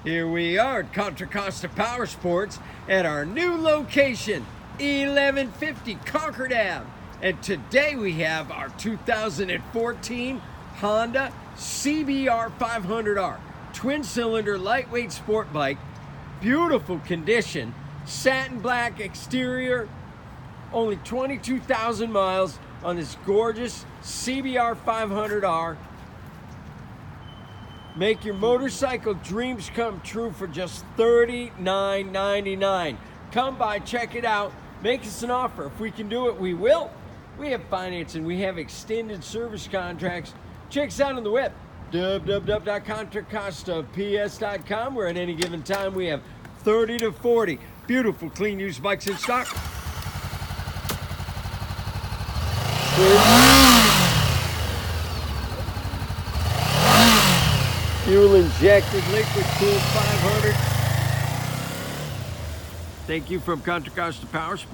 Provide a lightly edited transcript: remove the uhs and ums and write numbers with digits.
Here we are at Contra Costa Powersports at our new location, 1150 Concord Ave. And today we have our 2014 Honda CBR500R, twin-cylinder lightweight sport bike, beautiful condition, satin black exterior, only 22,000 miles on this gorgeous CBR500R. Make your motorcycle dreams come true for just $39.99. Come by, check it out, make us an offer. If we can do it, we will. We have financing, we have extended service contracts. Check us out on the web, www.contracostaps.com, where at any given time we have 30 to 40 beautiful clean used bikes in stock. Fuel injected liquid cooled 500. Thank you from Contra Costa Powersports.